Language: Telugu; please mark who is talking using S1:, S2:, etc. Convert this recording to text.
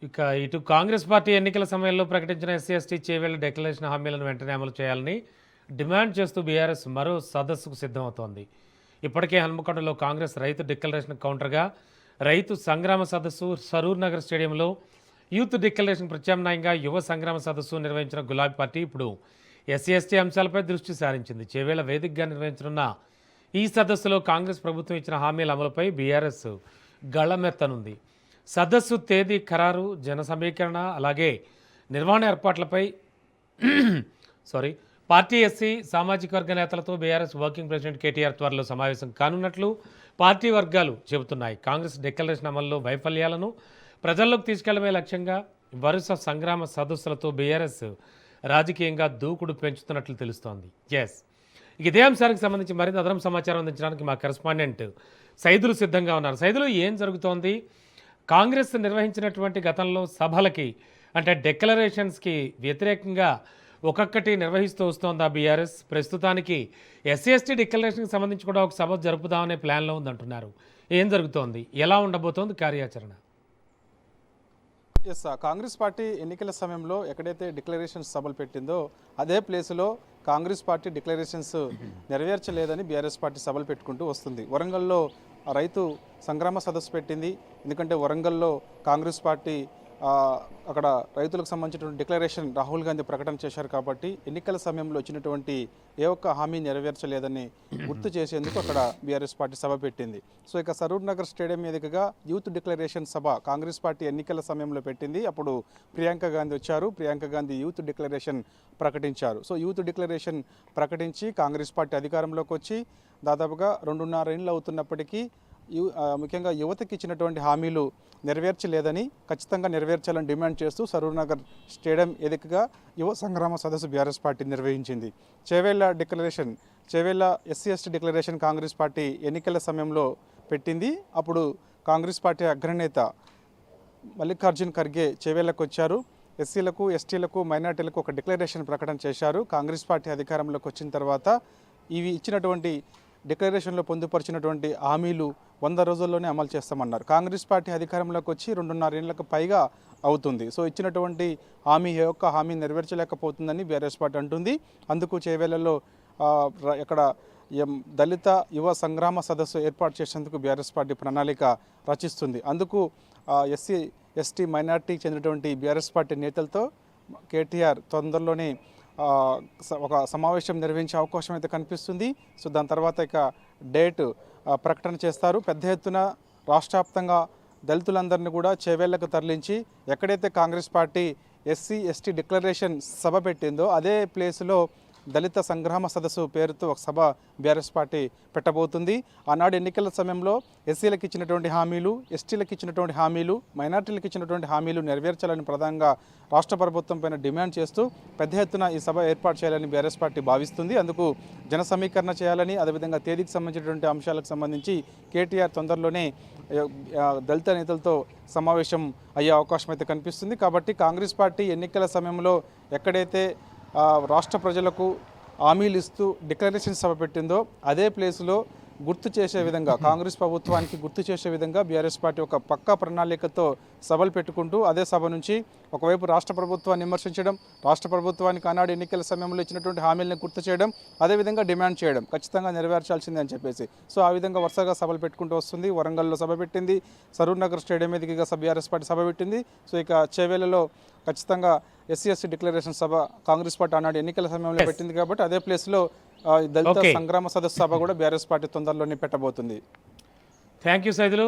S1: ఇక ఇటు కాంగ్రెస్ పార్టీ ఎన్నికల సమయంలో ప్రకటించిన ఎస్సీ ఎస్టీ చేవేళ్ల డిక్లరేషన్ హామీలను వెంటనే అమలు చేయాలని డిమాండ్ చేస్తూ బీఆర్ఎస్ మరో సదస్సుకు సిద్ధమవుతోంది. ఇప్పటికే హన్మకొండలో కాంగ్రెస్ రైతు డిక్లరేషన్ కౌంటర్గా రైతు సంగ్రామ సదస్సు, సరూర్ నగర్ స్టేడియంలో యూత్ డిక్లరేషన్ ప్రత్యామ్నాయంగా యువ సంగ్రామ సదస్సు నిర్వహించిన గులాబీ పార్టీ ఇప్పుడు ఎస్సీ ఎస్టీ అంశాలపై దృష్టి సారించింది. చేవేళ్ల వేదికగా నిర్వహించనున్న ఈ సదస్సులో కాంగ్రెస్ ప్రభుత్వం ఇచ్చిన హామీల అమలుపై బీఆర్ఎస్ గళమెత్తనుంది. సదస్సు తేదీ ఖరారు, జన సమీకరణ, అలాగే నిర్వహణ ఏర్పాట్లపై పార్టీ ఎస్సీ సామాజిక వర్గ నేతలతో బీఆర్ఎస్ వర్కింగ్ ప్రెసిడెంట్ కేటీఆర్ త్వరలో సమావేశం కానున్నట్లు పార్టీ వర్గాలు చెబుతున్నాయి. కాంగ్రెస్ డిక్లరేషన్ అమల్లో వైఫల్యాలను ప్రజల్లోకి తీసుకెళ్లమే లక్ష్యంగా వరుస సంగ్రామ సదస్సులతో బీఆర్ఎస్ రాజకీయంగా దూకుడు పెంచుతున్నట్లు తెలుస్తోంది. ఇదే అంశానికి సంబంధించి మరింత అదనం సమాచారం అందించడానికి మా కరెస్పాండెంట్ సైదులు సిద్ధంగా ఉన్నారు. సైదులు, ఏం జరుగుతోంది? కాంగ్రెస్ నిర్వహించినటువంటి గతంలో సభలకి అంటే డిక్లరేషన్స్కి వ్యతిరేకంగా ఒక్కొక్కటి నిర్వహిస్తూ వస్తోంది బీఆర్ఎస్. ప్రస్తుతానికి ఎస్సీ ఎస్టీ డిక్లరేషన్కి సంబంధించి కూడా ఒక సభ జరుపుదామనే ప్లాన్లో ఉందంటున్నారు. ఏం జరుగుతోంది? ఎలా ఉండబోతోంది కార్యాచరణ?
S2: కాంగ్రెస్ పార్టీ ఎన్నికల సమయంలో ఎక్కడైతే డిక్లరేషన్స్ సభలు పెట్టిందో అదే ప్లేస్లో కాంగ్రెస్ పార్టీ డిక్లరేషన్స్ నెరవేర్చలేదని బీఆర్ఎస్ పార్టీ సభలు పెట్టుకుంటూ వస్తుంది. వరంగల్లో రైతు సంగ్రామ సదస్సు పెట్టింది. ఎందుకంటే వరంగల్లో కాంగ్రెస్ పార్టీ అక్కడ రైతులకు సంబంధించినటువంటి డిక్లరేషన్ రాహుల్ గాంధీ ప్రకటన చేశారు కాబట్టి ఎన్నికల సమయంలో వచ్చినటువంటి ఏ ఒక్క హామీ నెరవేర్చలేదని గుర్తు చేసేందుకు అక్కడ బీఆర్ఎస్ పార్టీ సభ పెట్టింది. సో ఇక సరూర్ నగర్ స్టేడియం మీదుగా యూత్ డిక్లరేషన్ సభ కాంగ్రెస్ పార్టీ ఎన్నికల సమయంలో పెట్టింది. అప్పుడు ప్రియాంక గాంధీ వచ్చారు. ప్రియాంక గాంధీ యూత్ డిక్లరేషన్ ప్రకటించారు. సో యూత్ డిక్లరేషన్ ప్రకటించి కాంగ్రెస్ పార్టీ అధికారంలోకి వచ్చి దాదాపుగా 2.5 ఏళ్ళు అవుతున్నప్పటికీ ముఖ్యంగా యువతకి ఇచ్చినటువంటి హామీలు నెరవేర్చలేదని, ఖచ్చితంగా నెరవేర్చాలని డిమాండ్ చేస్తూ సరూర్ నగర్ స్టేడియం ఎదురుగా యువ సంగ్రామ సదస్సు బీఆర్ఎస్ పార్టీ నిర్వహించింది. Chevella SC ST declaration Congress party ఎన్నికల సమయంలో పెట్టింది. అప్పుడు కాంగ్రెస్ పార్టీ అగ్రనేత మల్లికార్జున్ ఖర్గే చేవేళ్లకు వచ్చారు. ఎస్సీలకు, ఎస్టీలకు, మైనార్టీలకు ఒక డిక్లరేషన్ ప్రకటన చేశారు. కాంగ్రెస్ పార్టీ అధికారంలోకి వచ్చిన తర్వాత ఇవి ఇచ్చినటువంటి డిక్లరేషన్లో పొందుపరిచినటువంటి హామీలు 100 రోజుల్లోనే అమలు చేస్తామన్నారు. కాంగ్రెస్ పార్టీ అధికారంలోకి వచ్చి 2.5 ఏళ్లకు పైగా అవుతుంది. సో ఇచ్చినటువంటి హామీ ఏ ఒక్క హామీ నెరవేర్చలేకపోతుందని బీఆర్ఎస్ పార్టీ అంటుంది. అందుకు చేవేళ్లలో ఇక్కడ దళిత యువ సంగ్రామ సదస్సు ఏర్పాటు చేసేందుకు బీఆర్ఎస్ పార్టీ ప్రణాళిక రచిస్తుంది. అందుకు ఎస్సీ ఎస్టీ మైనార్టీకి చెందినటువంటి బీఆర్ఎస్ పార్టీ నేతలతో కేటీఆర్ తొందరలోనే ఒక సమావేశం నిర్వహించే అవకాశం అయితే కనిపిస్తుంది. సో దాని తర్వాత ఇక డేట్ ప్రకటన చేస్తారు. పెద్ద ఎత్తున రాష్ట్రవ్యాప్తంగా దళితులందరినీ కూడా చేవేళ్లకు తరలించి ఎక్కడైతే Congress party SC ST declaration సభ పెట్టిందో అదే ప్లేస్లో దళిత సంగ్రామ సదస్సు పేరుతో ఒక సభ బీఆర్ఎస్ పార్టీ పెట్టబోతుంది. ఆనాడు ఎన్నికల సమయంలో ఎస్సీలకు ఇచ్చినటువంటి హామీలు, ఎస్టీలకు ఇచ్చినటువంటి హామీలు, మైనార్టీలకు ఇచ్చినటువంటి హామీలు నెరవేర్చాలని ప్రధానంగా రాష్ట్ర ప్రభుత్వం పైన డిమాండ్ చేస్తూ పెద్ద ఎత్తున ఈ సభ ఏర్పాటు చేయాలని బీఆర్ఎస్ పార్టీ భావిస్తుంది. అందుకు జన సమీకరణ చేయాలని, అదేవిధంగా తేదీకి సంబంధించినటువంటి అంశాలకు సంబంధించి కేటీఆర్ తొందరలోనే దళిత నేతలతో సమావేశం అయ్యే అవకాశం అయితే కనిపిస్తుంది. కాబట్టి కాంగ్రెస్ పార్టీ ఎన్నికల సమయంలో ఎక్కడైతే రాష్ట్ర ప్రజలకు హామీలు ఇస్తూ డిక్లరేషన్ సభ పెట్టిందో అదే ప్లేస్లో గుర్తు చేసే విధంగా, కాంగ్రెస్ ప్రభుత్వానికి గుర్తు చేసే విధంగా బీఆర్ఎస్ పార్టీ ఒక పక్కా ప్రణాళికతో సభలు పెట్టుకుంటూ అదే సభ నుంచి ఒకవైపు రాష్ట్ర ప్రభుత్వాన్ని విమర్శించడం, రాష్ట్ర ప్రభుత్వానికి ఆనాడు ఎన్నికల సమయంలో ఇచ్చినటువంటి హామీలను గుర్తు చేయడం, అదేవిధంగా డిమాండ్ చేయడం ఖచ్చితంగా నెరవేర్చాల్సిందే అని చెప్పేసి సో ఆ విధంగా వరుసగా సభలు పెట్టుకుంటూ వస్తుంది. వరంగల్లో సభ పెట్టింది, సరూర్ నగర్ స్టేడియం మీదుగా బీఆర్ఎస్ పార్టీ సభ పెట్టింది. సో ఇక చేవేళ్లలో ఖచ్చితంగా ఎస్సీ ఎస్టీ డిక్లరేషన్ సభ కాంగ్రెస్ పార్టీ ఆనాడు ఎన్నికల సమయంలో పెట్టింది కాబట్టి అదే ప్లేస్లో దళిత సంగ్రామ సదస్సు సభ కూడా బీఆర్ఎస్ పార్టీ తొందరలోనే పెట్టబోతుంది.
S1: Thank you Saidulu.